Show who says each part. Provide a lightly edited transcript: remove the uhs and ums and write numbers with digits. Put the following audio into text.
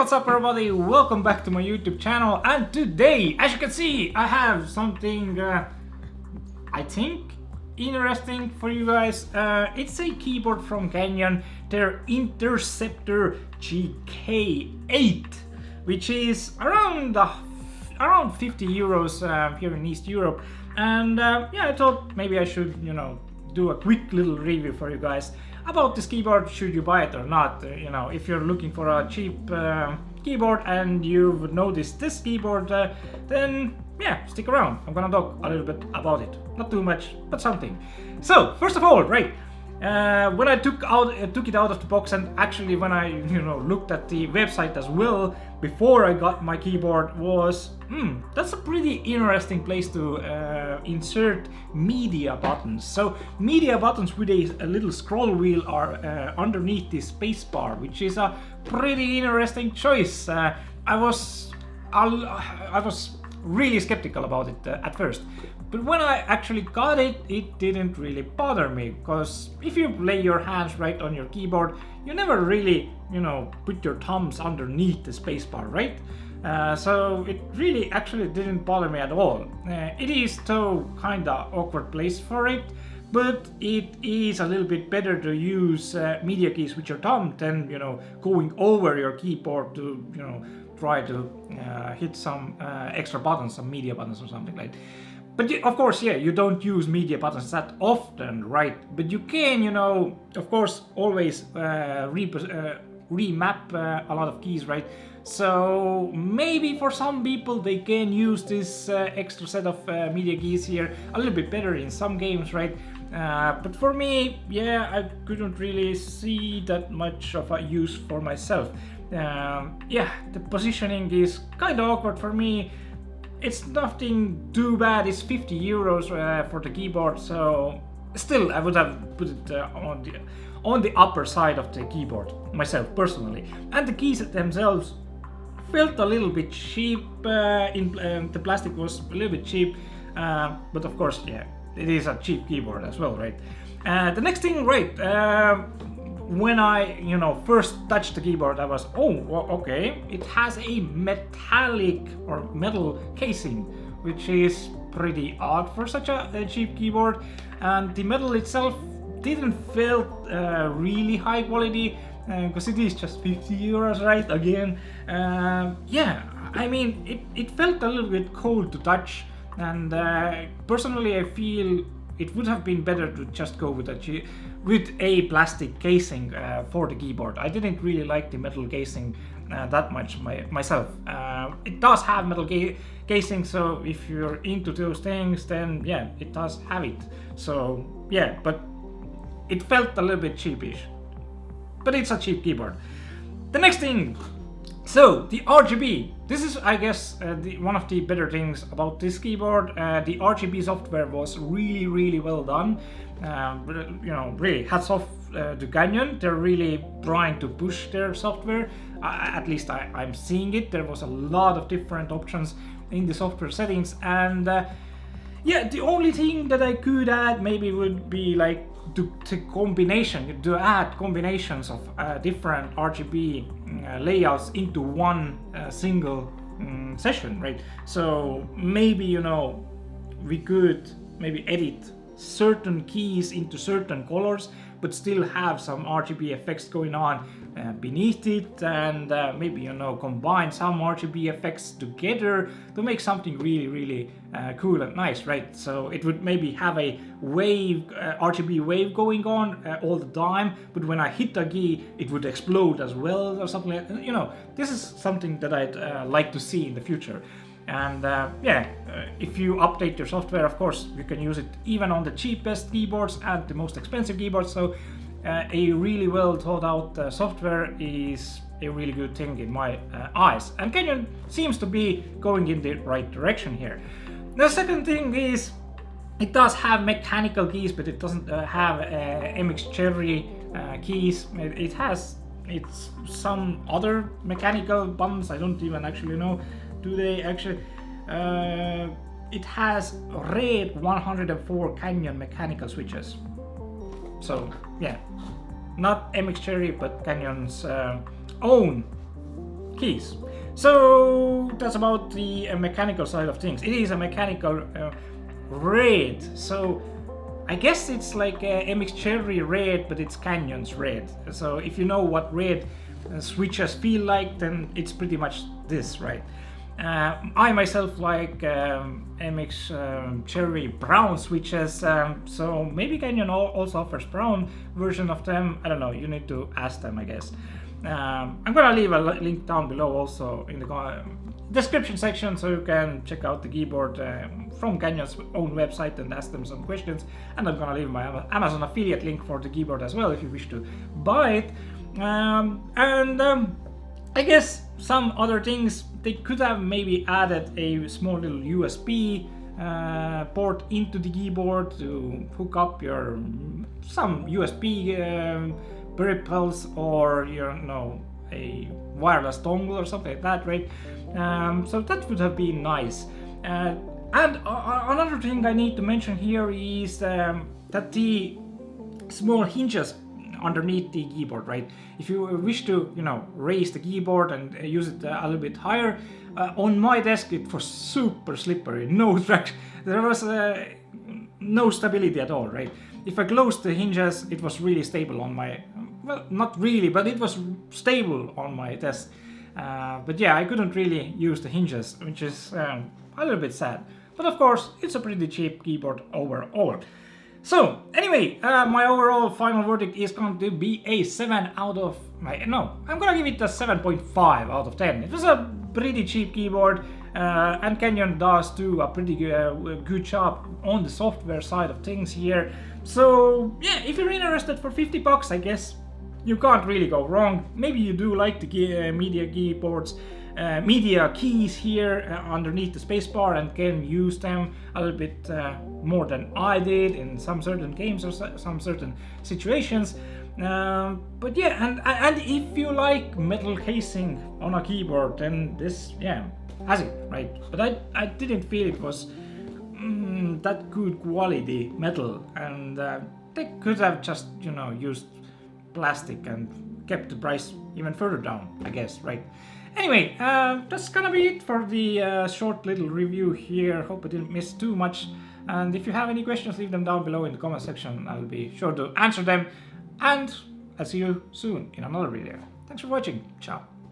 Speaker 1: what's up everybody? Welcome back to my YouTube channel, and today, as you can see, I have something I think interesting for you guys. It's a keyboard from Canyon, their Interceptor GK-8, which is around 50 euros here in East Europe. And yeah, I thought maybe I should, do a quick little review for you guys about this keyboard. Should you buy it or not? If you're looking for a cheap keyboard and you've noticed this keyboard, then yeah, stick around. I'm gonna talk a little bit about it. Not too much, but something. So first of all, right, when I took it out of the box, and actually when I looked at the website as well before I got my keyboard, was that's a pretty interesting place to insert media buttons. So media buttons with a little scroll wheel are underneath the space bar, which is a pretty interesting choice. I was really skeptical about it at first, but when I actually got it, it didn't really bother me, because if you lay your hands right on your keyboard, you never really put your thumbs underneath the spacebar, right? So it really actually didn't bother me at all. It is though kinda awkward place for it, but it is a little bit better to use media keys with your thumb than going over your keyboard to try to hit some extra buttons, some media buttons or something like that. But of course, yeah, you don't use media buttons that often, right? But you can, of course, always remap a lot of keys, right? So maybe for some people they can use this extra set of media keys here a little bit better in some games, right? But for me, yeah, I couldn't really see that much of a use for myself. Yeah, the positioning is kind of awkward for me. It's nothing too bad. It's 50 euros for the keyboard, so still I would have put it on the upper side of the keyboard myself personally. And the keys themselves felt a little bit cheap. The plastic was a little bit cheap, but of course, yeah, it is a cheap keyboard as well, right? The next thing, right, when I first touched the keyboard, I was, oh, well, okay, it has a metallic or metal casing, which is pretty odd for such a cheap keyboard. And the metal itself didn't feel really high quality, because it is just 50 euros, right? Again, yeah, I mean, it felt a little bit cold to touch, and personally I feel it would have been better to just go with a plastic casing for the keyboard. I didn't really like the metal casing that much myself. It does have metal casing, so if you're into those things, then yeah, it does have it. So yeah, but it felt a little bit cheapish. But it's a cheap keyboard. The next thing, so the RGB. This is, I guess, one of the better things about this keyboard. The RGB software was really well done. Really hats off to Canyon. They're really trying to push their software. At least I'm seeing it. There was a lot of different options in the software settings, and yeah, the only thing that I could add maybe would be like to add combinations of different RGB layouts into one single session, right? So maybe we could maybe edit certain keys into certain colors, but still have some RGB effects going on beneath it, and maybe combine some RGB effects together to make something really cool and nice, right? So it would maybe have a wave, RGB wave going on all the time, but when I hit a key it would explode as well, or something like that. This is something that I'd like to see in the future. And yeah, if you update your software, of course, you can use it even on the cheapest keyboards and the most expensive keyboards. So a really well thought out software is a really good thing in my eyes. And Canyon seems to be going in the right direction here. The second thing is, it does have mechanical keys, but it doesn't have MX Cherry keys. It has some other mechanical buttons. I don't even actually know. Do they actually? It has red 104 Canyon mechanical switches. So yeah, not MX Cherry, but Canyon's own keys. So that's about the mechanical side of things. It is a mechanical red, so I guess it's like MX Cherry red, but it's Canyon's red. So if you know what red switches feel like, then it's pretty much this, right? I myself like MX Cherry brown switches, so maybe Canyon also offers brown version of them. I don't know, you need to ask them, I guess. I'm gonna leave a link down below also in the description section, so you can check out the keyboard from Canyon's own website and ask them some questions. And I'm gonna leave my Amazon affiliate link for the keyboard as well if you wish to buy it. I guess some other things, they could have maybe added a small little USB port into the keyboard to hook up your some USB peripherals, or a wireless dongle or something like that, right? So that would have been nice. And another thing I need to mention here is that the small hinges underneath the keyboard, right? If you wish to, raise the keyboard and use it a little bit higher, on my desk it was super slippery, no traction. There was no stability at all, right? If I closed the hinges, it was really stable on my, well, not really, but it was stable on my desk. But yeah, I couldn't really use the hinges, which is a little bit sad. But of course, it's a pretty cheap keyboard overall. So anyway, my overall final verdict is going to be a 7 out of... I'm gonna give it a 7.5 out of 10. It was a pretty cheap keyboard, and Canyon does do a pretty good job on the software side of things here. So yeah, if you're interested for 50 bucks, I guess you can't really go wrong. Maybe you do like the media keyboards, media keys here underneath the spacebar, and can use them a little bit more than I did in some certain games or some certain situations. But yeah, and if you like metal casing on a keyboard, then this, yeah, has it, right? But I didn't feel it was that good quality metal, and they could have just, used plastic and kept the price even further down, I guess, right? Anyway, that's gonna be it for the short little review here. Hope I didn't miss too much. And if you have any questions, leave them down below in the comment section. I'll be sure to answer them. And I'll see you soon in another video. Thanks for watching. Ciao.